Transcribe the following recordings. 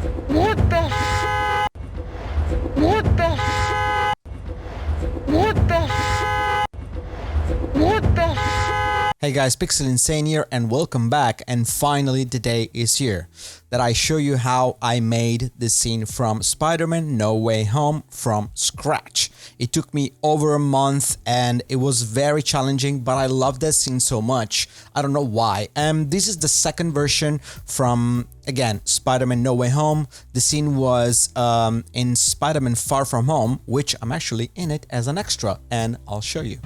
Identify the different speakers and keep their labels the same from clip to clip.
Speaker 1: What the f? What the f? What the f? What the f?
Speaker 2: Hey guys, Pixel Insane here and welcome back, and finally the day is here that I show you how I made the scene from Spider-Man No Way Home from scratch. It took me over a month and it was very challenging, but I love that scene so much. I don't know why. This is the second version from, again, Spider-Man No Way Home. The scene was in Spider-Man Far From Home, which I'm actually in it as an extra, and I'll show you.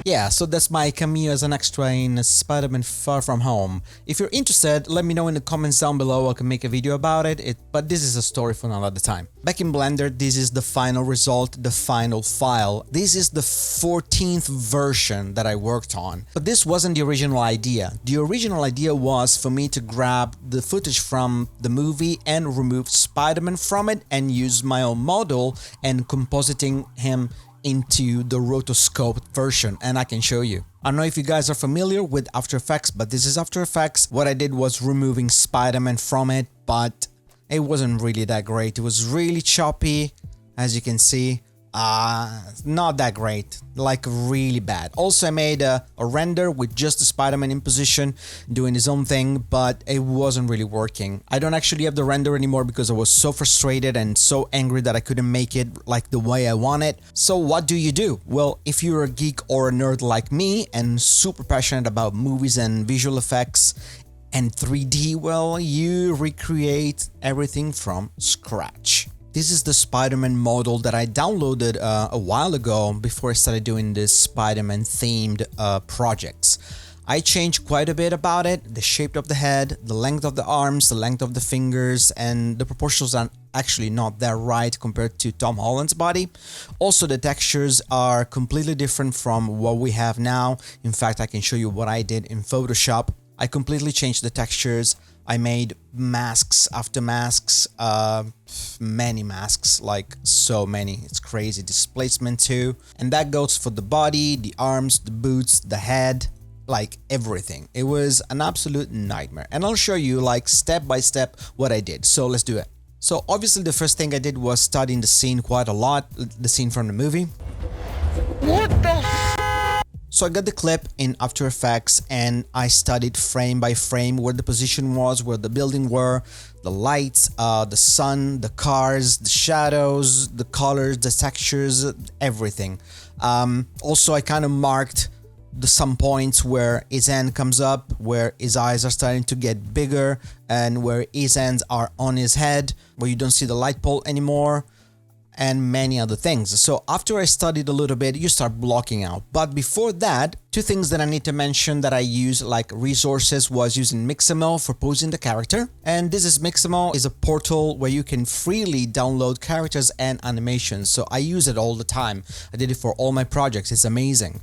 Speaker 2: Yeah, so that's my cameo as an extra in Spider-Man Far From Home. If you're interested, let me know in the comments down below. I can make a video about it, but this is a story for another time. Back in Blender, this is the final result, the final file. This is the 14th version that I worked on. But this wasn't the original idea. The original idea was for me to grab the footage from the movie and remove Spider-Man from it and use my own model and compositing him into the rotoscope version, and I can show you. I don't know if you guys are familiar with After Effects, but this is After Effects. What I did was removing Spider-Man from it, but it wasn't really that great. It was really choppy, as you can see. Not that great, like really bad. Also, I made a render with just the Spider-Man in position doing his own thing, but it wasn't really working. I don't actually have the render anymore because I was so frustrated and so angry that I couldn't make it like the way I want it. So what do? Well, if you're a geek or a nerd like me and super passionate about movies and visual effects and 3D, well, you recreate everything from scratch. This is the Spider-Man model that I downloaded a while ago before I started doing this Spider-Man themed projects. I changed quite a bit about it, the shape of the head, the length of the arms, the length of the fingers, and the proportions are actually not that right compared to Tom Holland's body. Also, the textures are completely different from what we have now. In fact, I can show you what I did in Photoshop. I completely changed the textures. I made masks after masks, many masks, like so many. It's crazy. Displacement too. And that goes for the body, the arms, the boots, the head, like everything. It was an absolute nightmare. And I'll show you like step by step what I did. So let's do it. So obviously the first thing I did was studying the scene quite a lot, the scene from the movie.
Speaker 1: What the f?
Speaker 2: So I got the clip in After Effects and I studied frame by frame where the position was, where the building were, the lights, the sun, the cars, the shadows, the colors, the textures, everything. Also, I kind of marked some points where his hand comes up, where his eyes are starting to get bigger, and where his hands are on his head, where you don't see the light pole anymore, and many other things. So after I studied a little bit, you start blocking out. But before that, two things that I need to mention that I use like resources was using Mixamo for posing the character. And this is Mixamo is a portal where you can freely download characters and animations. So I use it all the time. I did it for all my projects. It's amazing.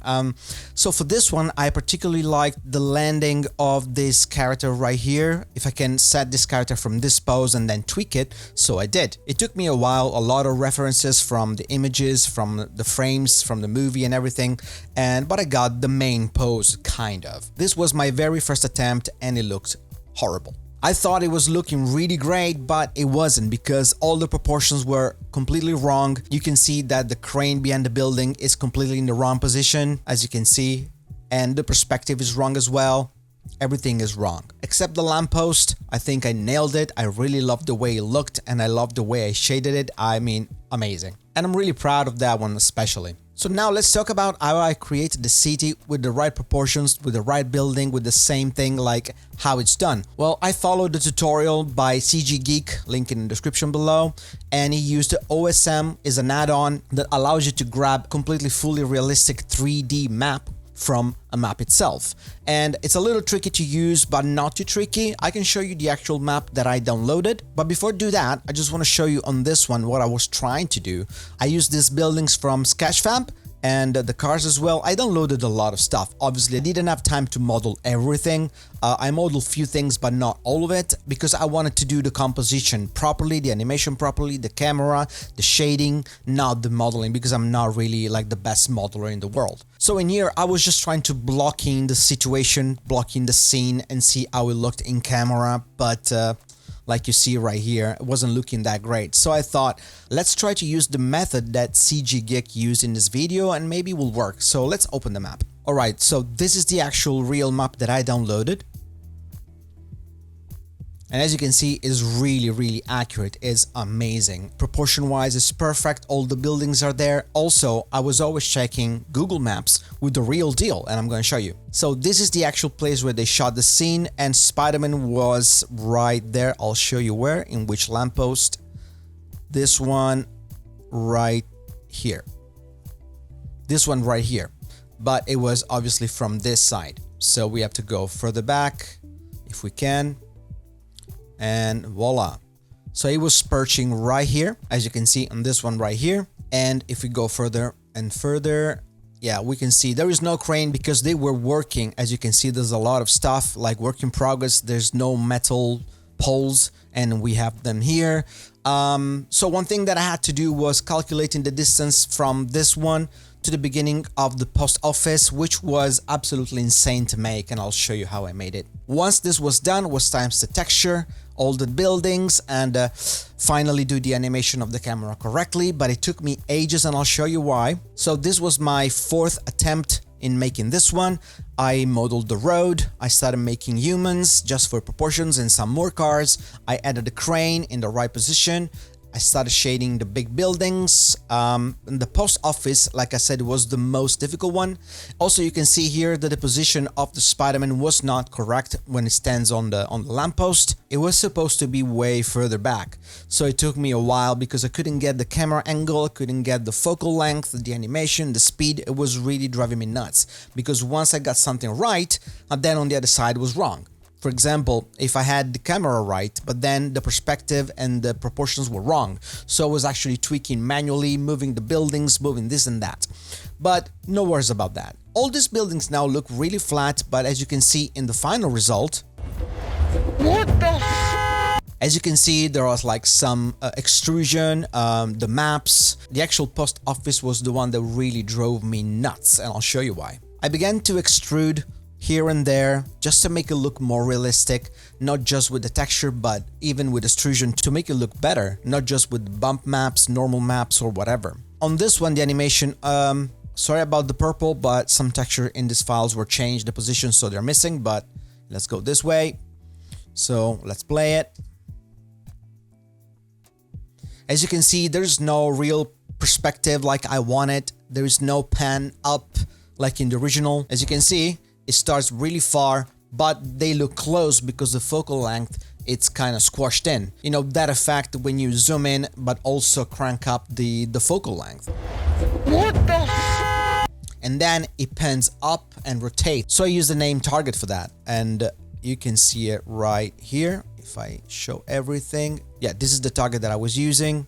Speaker 2: So for this one, I particularly liked the landing of this character right here. If I can set this character from this pose and then tweak it, so I did. It took me a while, a lot of references from the images, from the frames, from the movie and everything, but I got the main pose, kind of. This was my very first attempt and it looked horrible. I thought it was looking really great, but it wasn't because all the proportions were completely wrong. You can see that the crane behind the building is completely in the wrong position, as you can see, and the perspective is wrong as well. Everything is wrong except the lamppost. I think I nailed it. I really loved the way it looked and I loved the way I shaded it. I mean, amazing. And I'm really proud of that one especially. So now let's talk about how I created the city with the right proportions, with the right building, with the same thing, like how it's done. Well, I followed the tutorial by CG Geek, link in the description below, and he used the OSM is an add-on that allows you to grab completely fully realistic 3D map from a map itself. And it's a little tricky to use, but not too tricky. I can show you the actual map that I downloaded. But before I do that, I just want to show you on this one what I was trying to do. I used these buildings from Sketchfab and the cars as well. I downloaded a lot of stuff. Obviously, I didn't have time to model everything. I modeled a few things, but not all of it, because I wanted to do the composition properly, the animation properly, the camera, the shading, not the modeling, because I'm not really like the best modeler in the world. So in here, I was just trying to blocking the situation, blocking the scene and see how it looked in camera. But like you see right here, it wasn't looking that great. So I thought, let's try to use the method that CG Geek used in this video and maybe it will work. So let's open the map. Alright, so this is the actual real map that I downloaded. And as you can see, is really accurate, is amazing. Proportion wise is perfect, all the buildings are there. Also, I was always checking Google Maps with the real deal, and I'm going to show you. So this is the actual place where they shot the scene, and Spiderman was right there. I'll show you where, in which lamppost. This one right here. This one right here. But it was obviously from this side. So we have to go further back, if we can. And voila. So it was perching right here, as you can see on this one right here. And if we go further and further, yeah, we can see there is no crane because they were working. As you can see, there's a lot of stuff like work in progress. There's no metal poles and we have them here. So one thing that I had to do was calculating the distance from this one to the beginning of the post office, which was absolutely insane to make, and I'll show you how I made it. Once this was done, was times the texture, all the buildings, and finally do the animation of the camera correctly, but it took me ages and I'll show you why. So this was my 4th attempt in making this one. I modeled the road, I started making humans just for proportions and some more cars. I added a crane in the right position. I started shading the big buildings. And the post office, like I said, was the most difficult one. Also, you can see here that the position of the Spiderman was not correct when it stands on the lamppost. It was supposed to be way further back. So it took me a while because I couldn't get the camera angle, I couldn't get the focal length, the animation, the speed. It was really driving me nuts because once I got something right, then on the other side was wrong. For example, if I had the camera right, but then the perspective and the proportions were wrong. So I was actually tweaking manually, moving the buildings, moving this and that. But no worries about that. All these buildings now look really flat, but as you can see in the final result,
Speaker 1: What the?
Speaker 2: as you can see, there was like some extrusion, the maps. The actual post office was the one that really drove me nuts, and I'll show you why. I began to extrude here and there just to make it look more realistic, not just with the texture but even with extrusion to make it look better, not just with bump maps, normal maps or whatever. On this one, the animation, sorry about the purple, but some texture in these files were changed, the position, so they're missing, but let's go this way. So let's play it. As you can see, there's no real perspective like I wanted. There is no pan up like in the original. As you can see, it starts really far, but they look close because the focal length, it's kind of squashed in. You know, that effect when you zoom in, but also crank up the focal length.
Speaker 1: What the?
Speaker 2: And then it pans up and rotates. So I use the name target for that. And you can see it right here. If I show everything, yeah, this is the target that I was using.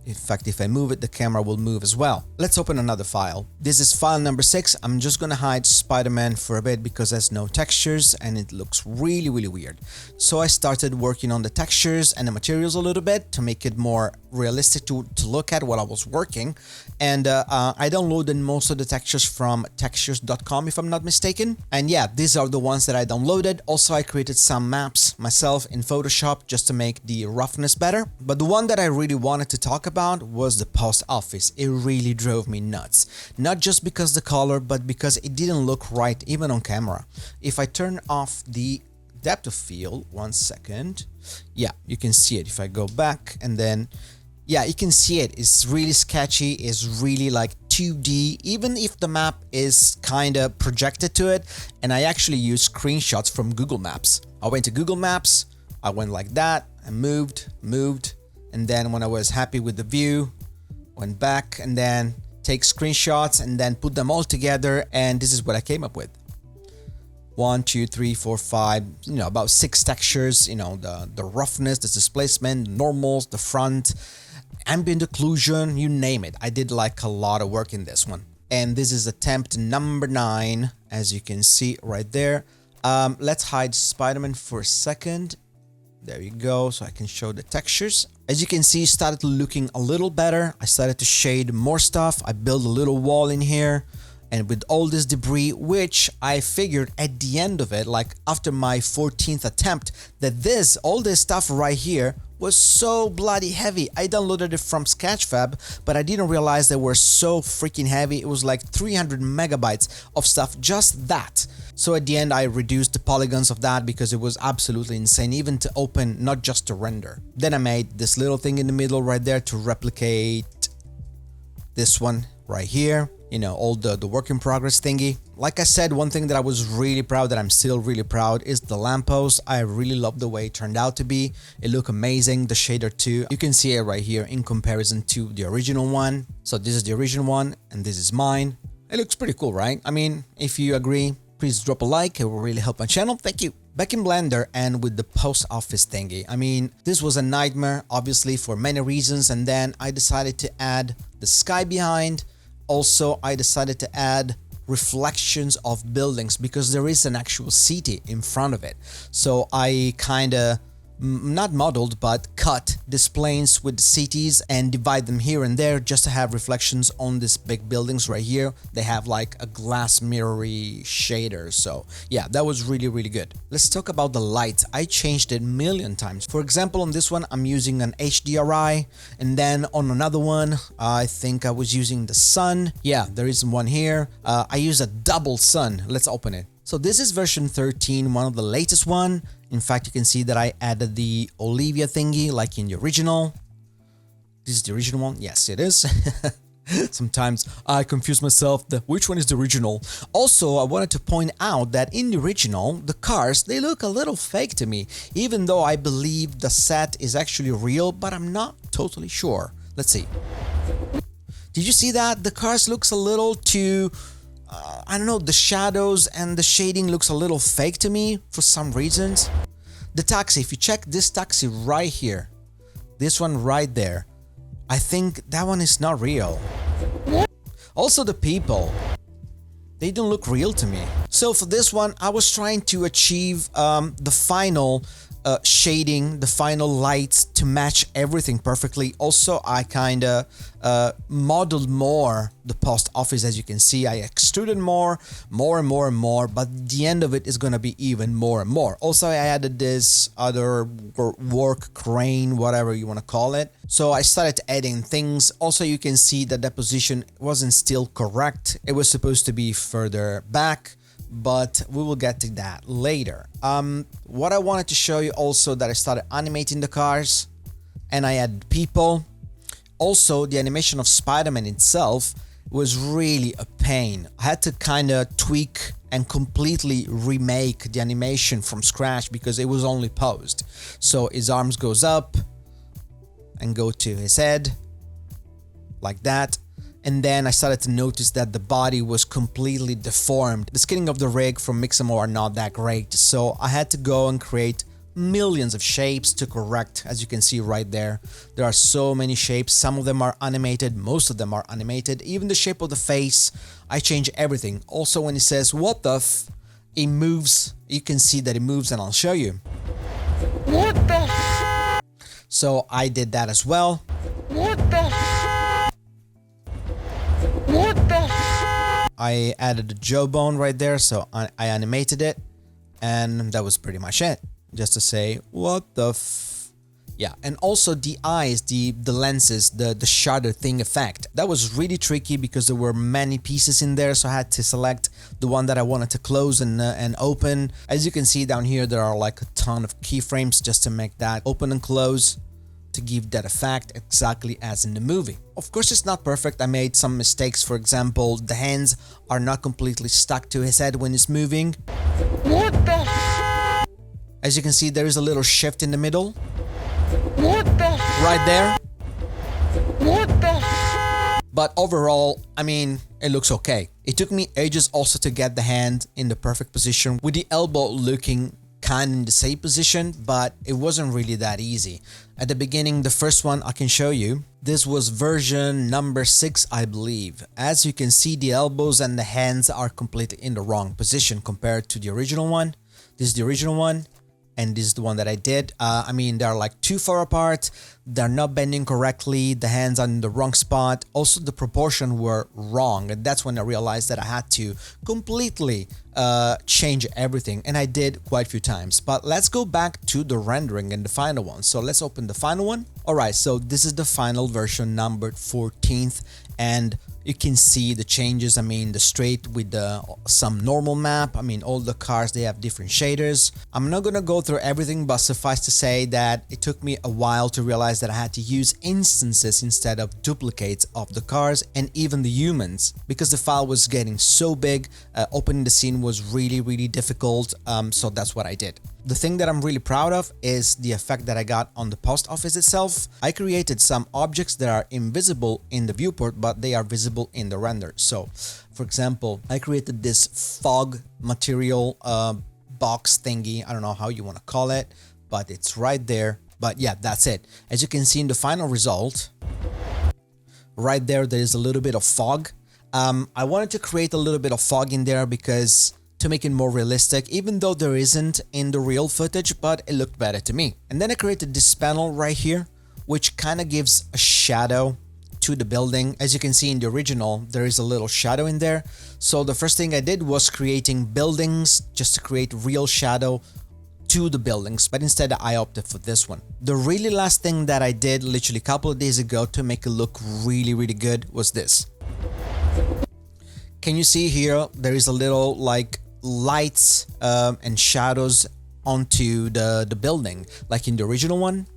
Speaker 2: In fact, if I move it, the camera will move as well. Let's open another file. This is file number 6. I'm just gonna hide Spider-Man for a bit because there's no textures and it looks really weird. So I started working on the textures and the materials a little bit to make it more realistic to look at while I was working. And I downloaded most of the textures from textures.com if I'm not mistaken. And yeah, these are the ones that I downloaded. Also, I created some maps myself in Photoshop just to make the roughness better. But the one that I really wanted to talk about was the post office. It really drove me nuts. Not just because the color, but because it didn't look right even on camera. If I turn off the depth of field, 1 second, yeah, you can see it. If I go back and then, yeah, you can see it. It's really sketchy. It's really like 2D, even if the map is kind of projected to it. And I actually used screenshots from Google Maps. I went to Google Maps, I went like that, and moved, and then when I was happy with the view, went back and then take screenshots and then put them all together, and this is what I came up with. 1, 2, 3, 4, 5, you know, about 6 textures, you know, the roughness, the displacement, the normals, the front, ambient occlusion, you name it. I did like a lot of work in this one. And this is attempt number 9, as you can see right there. Let's hide Spider-Man for a second. There you go, so I can show the textures. As you can see, it started looking a little better. I started to shade more stuff. I built a little wall in here. and with all this debris, which I figured at the end of it, like after my 14th attempt, that all this stuff right here was so bloody heavy. I downloaded it from Sketchfab, but I didn't realize they were so freaking heavy. It was like 300 megabytes of stuff, just that. So at the end, I reduced the polygons of that because it was absolutely insane, even to open, not just to render. Then I made this little thing in the middle right there to replicate this one right here. You know, all the work in progress thingy. Like I said, one thing that I was really proud, that I'm still really proud, is the lamppost. I really love the way it turned out to be. It looked amazing. The shader too. You can see it right here in comparison to the original one. So this is the original one and this is mine. It looks pretty cool, right? I mean, if you agree, please drop a like. It will really help my channel. Thank you. Back in Blender and with the post office thingy. I mean, this was a nightmare, obviously, for many reasons. And then I decided to add the sky behind. Also, I decided to add reflections of buildings because there is an actual city in front of it. So I kind of not modeled but cut these planes with the cities and divide them here and there just to have reflections on these big buildings right here. They have like a glass mirrory shader. So yeah, that was really good. Let's talk about the lights. I changed it a million times. For example, on this one I'm using an HDRI, and then on another one I think I was using the sun. Yeah, there is one here. I use a double sun. Let's open it. So this is version 13, one of the latest one. In fact, you can see that I added the Olivia thingy like in the original. This is the original one. Yes, it is. Sometimes I confuse myself. Which one is the original? Also, I wanted to point out that in the original, the cars, they look a little fake to me, even though I believe the set is actually real, but I'm not totally sure. Let's see. Did you see that? The cars looks a little too... I don't know, the shadows and the shading looks a little fake to me for some reasons. The taxi, if you check this taxi right here, this one right there, I think that one is not real. Also the people, they don't look real to me. So for this one, I was trying to achieve the final shading, the final lights to match everything perfectly. Also, I kind of modeled more the post office. As you can see, I extruded more and more, but the end of it is going to be even more and more. Also, I added this other work crane, whatever you want to call it. So I started adding things. Also, you can see that the position wasn't still correct. It was supposed to be further back, but we will get to that later. What I wanted to show you also, that I started animating the cars and I added people. Also, the animation of Spiderman itself was really a pain. I had to kind of tweak and completely remake the animation from scratch because it was only posed. So his arms goes up and go to his head like that. And then I started to notice that the body was completely deformed. The skinning of the rig from Mixamo are not that great, so I had to go and create millions of shapes to correct. As you can see right there, there are so many shapes. Some of them are animated, most of them are animated. Even the shape of the face, I change everything. Also, when it says what the f, it moves. You can see that it moves, and I'll show you.
Speaker 1: What the f?
Speaker 2: So I did that as well.
Speaker 1: What the f? What the f?
Speaker 2: I added a jawbone right there, so I animated it, and that was pretty much it. Just to say, what the f... Yeah, and also the eyes, the lenses, the shutter thing effect. That was really tricky because there were many pieces in there, so I had to select the one that I wanted to close and open. As you can see down here, there are like a ton of keyframes just to make that open and close, to give that effect exactly as in the movie. Of course, it's not perfect. I made some mistakes. For example, the hands are not completely stuck to his head when he's moving.
Speaker 1: What the f?
Speaker 2: As you can see, there is a little shift in the middle.
Speaker 1: What the f?
Speaker 2: Right there.
Speaker 1: What the f?
Speaker 2: But overall, I mean, it looks okay. It took me ages also to get the hand in the perfect position, with the elbow looking kind of in the same position, but it wasn't really that easy. At the beginning, the first one I can show you, this was version number 6, I believe. As you can see, the elbows and the hands are completely in the wrong position compared to the original one. This is the original one, and this is the one that I did. I mean, they're like too far apart, they're not bending correctly, the hands are in the wrong spot, also the proportion were wrong, and that's when I realized that I had to completely change everything, and I did quite a few times. But let's go back to the rendering and the final one. So let's open the final one. Alright, so this is the final version, numbered 14th, and you can see the changes. I mean, the straight with some normal map. I mean, all the cars, they have different shaders. I'm not gonna go through everything, but suffice to say that it took me a while to realize that I had to use instances instead of duplicates of the cars and even the humans, because the file was getting so big. Opening the scene was really difficult, so that's what I did. The thing that I'm really proud of is the effect that I got on the post office itself. I created some objects that are invisible in the viewport, but they are visible in the render. So, for example, I created this fog material box thingy. I don't know how you want to call it, but it's right there. But yeah, that's it. As you can see in the final result, right there, there is a little bit of fog. I wanted to create a little bit of fog in there because to make it more realistic, even though there isn't in the real footage, but it looked better to me. And then I created this panel right here, which kind of gives a shadow to the building. As you can see in the original, there is a little shadow in there. So the first thing I did was creating buildings just to create real shadow to the buildings, but instead I opted for this one. The really last thing that I did literally a couple of days ago to make it look really good was this. Can you see here, there is a little like lights and shadows onto the building, like in the original one.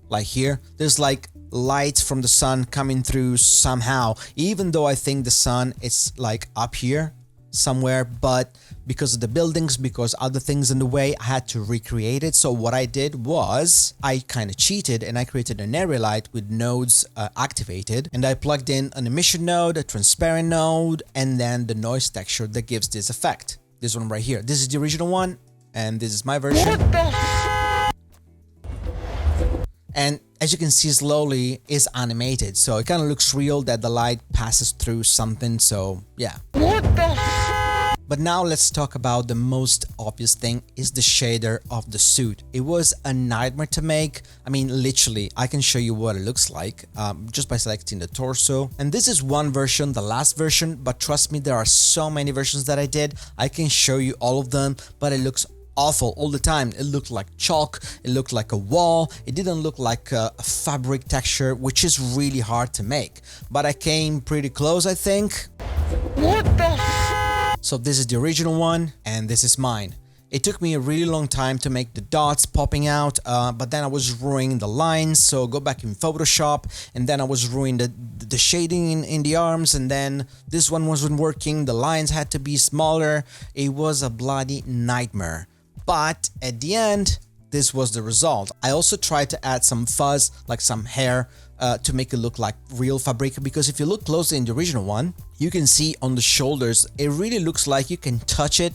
Speaker 2: Like here, there's like lights from the sun coming through somehow, even though I think the sun is like up here somewhere, but because of the buildings, because other things in the way, I had to recreate it. So what I did was I kind of cheated and I created an area light with nodes activated, and I plugged in an emission node, a transparent node, and then the noise texture that gives this effect. This one right here. This is the original one, and this is my version.
Speaker 1: What the?
Speaker 2: And as you can see, slowly is animated, so it kind of looks real that the light passes through something. So yeah.
Speaker 1: What the?
Speaker 2: But now let's talk about the most obvious thing, is the shader of the suit. It was a nightmare to make. I mean, literally, I can show you what it looks like just by selecting the torso. And this is one version, the last version, but trust me, there are so many versions that I did. I can show you all of them, but it looks awful all the time. It looked like chalk, it looked like a wall, it didn't look like a fabric texture, which is really hard to make. But I came pretty close, I think.
Speaker 1: What the?
Speaker 2: So this is the original one, and this is mine. It took me a really long time to make the dots popping out, but then I was ruining the lines, so go back in Photoshop, and then I was ruining the shading in the arms, and then this one wasn't working, the lines had to be smaller. It was a bloody nightmare. But at the end, this was the result. I also tried to add some fuzz, like some hair, to make it look like real fabric, because if you look closely in the original one, you can see on the shoulders, it really looks like you can touch it.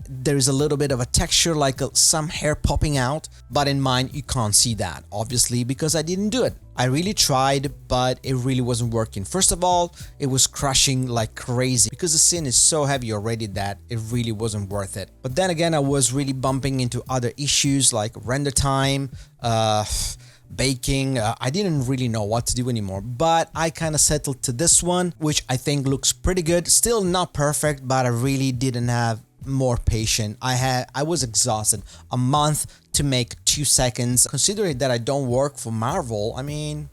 Speaker 2: There is a little bit of a texture, like some hair popping out, but in mine you can't see that, obviously, because I didn't do it. I really tried, but it really wasn't working. First of all, it was crushing like crazy because the scene is so heavy already that it really wasn't worth it. But then again, I was really bumping into other issues like render time, baking. I didn't really know what to do anymore, but I kind of settled to this one, which I think looks pretty good. Still not perfect, but I really didn't have more patience. I was exhausted. A month to make 2 seconds. Considering that I don't work for Marvel, I mean,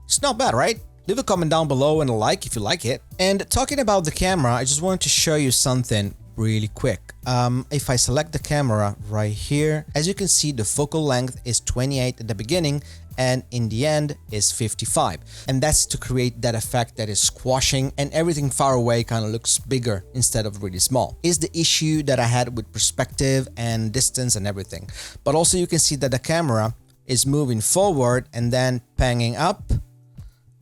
Speaker 2: it's not bad, right? Leave a comment down below and a like if you like it. And talking about the camera, I just wanted to show you something really quick. If I select the camera right here, as you can see, the focal length is 28 at the beginning and in the end is 55, and that's to create that effect that is squashing and everything far away kind of looks bigger instead of really small. Is the issue that I had with perspective and distance and everything. But also you can see that the camera is moving forward and then panning up,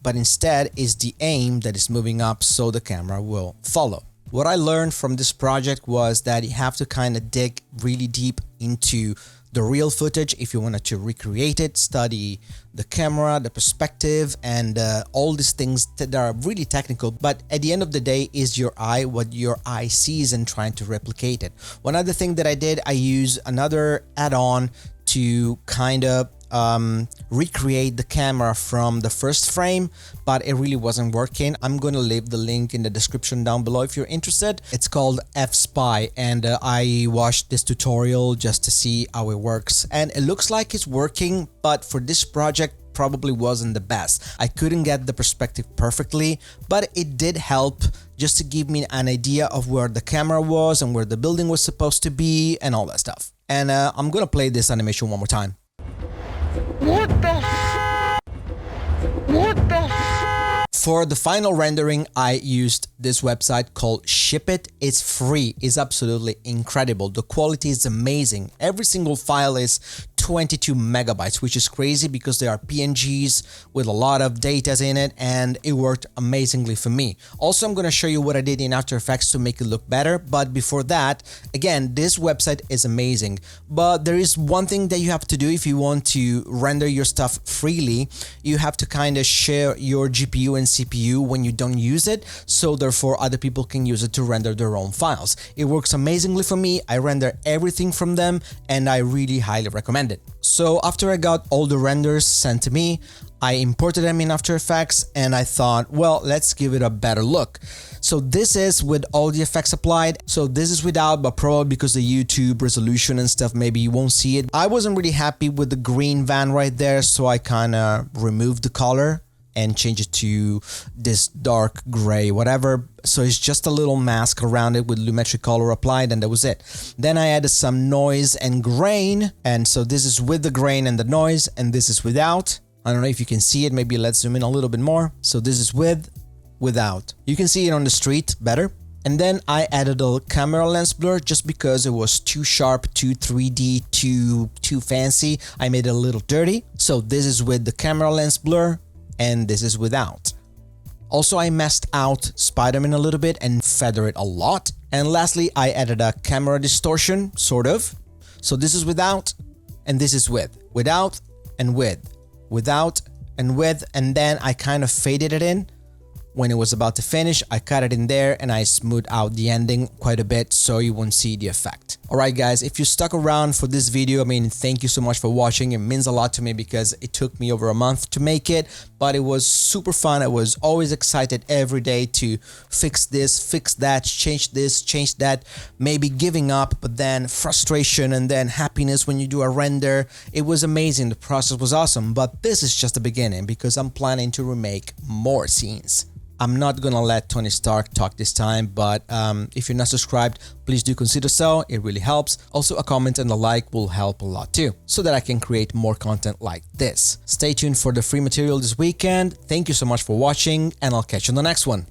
Speaker 2: but instead is the aim that is moving up, so the camera will follow. What I learned from this project was that you have to kind of dig really deep into the real footage if you wanted to recreate it, study the camera, the perspective, and all these things that are really technical. But at the end of the day is your eye, what your eye sees, and trying to replicate it. One other thing that I did, I used another add-on to kind of recreate the camera from the first frame, but it really wasn't working. I'm gonna leave the link in the description down below if you're interested. It's called Fspy, and I watched this tutorial just to see how it works, and it looks like it's working, but for this project probably wasn't the best. I couldn't get the perspective perfectly, but it did help just to give me an idea of where the camera was and where the building was supposed to be and all that stuff. And I'm gonna play this animation one more time.
Speaker 1: What the What the
Speaker 2: For the final rendering, I used this website called Ship It. It's free. It's absolutely incredible. The quality is amazing. Every single file is 22 megabytes, which is crazy because they are PNGs with a lot of data in it, and it worked amazingly for me. Also, I'm going to show you what I did in After Effects to make it look better. But before that, again, this website is amazing. But there is one thing that you have to do if you want to render your stuff freely. You have to kind of share your GPU and CPU when you don't use it, so therefore other people can use it to render their own files. It works amazingly for me. I render everything from them, and I really highly recommend it. So after I got all the renders sent to me, I imported them in After Effects, and I thought, well, let's give it a better look. So this is with all the effects applied. So this is without, but probably because the YouTube resolution and stuff, maybe you won't see it. I wasn't really happy with the green van right there, so I kind of removed the color and change it to this dark gray, whatever. So it's just a little mask around it with lumetric color applied, and that was it. Then I added some noise and grain, and so this is with the grain and the noise, and this is without. I don't know if you can see it, maybe let's zoom in a little bit more. So this is with, without. You can see it on the street better. And then I added a camera lens blur just because it was too sharp, too 3D, too fancy. I made it a little dirty. So this is with the camera lens blur, and this is without. Also, I messed out Spiderman a little bit and feathered it a lot. And lastly, I added a camera distortion, sort of. So this is without, and this is with. Without and with. Without and with. And then I kind of faded it in. When it was about to finish, I cut it in there and I smoothed out the ending quite a bit so you won't see the effect. Alright guys, if you stuck around for this video, I mean, thank you so much for watching. It means a lot to me because it took me over a month to make it, but it was super fun. I was always excited every day to fix this, fix that, change this, change that, maybe giving up, but then frustration and then happiness when you do a render. It was amazing. The process was awesome, but this is just the beginning because I'm planning to remake more scenes. I'm not gonna let Tony Stark talk this time, but if you're not subscribed, please do consider so. It really helps. Also, a comment and a like will help a lot too, so that I can create more content like this. Stay tuned for the free material this weekend. Thank you so much for watching, and I'll catch you on the next one.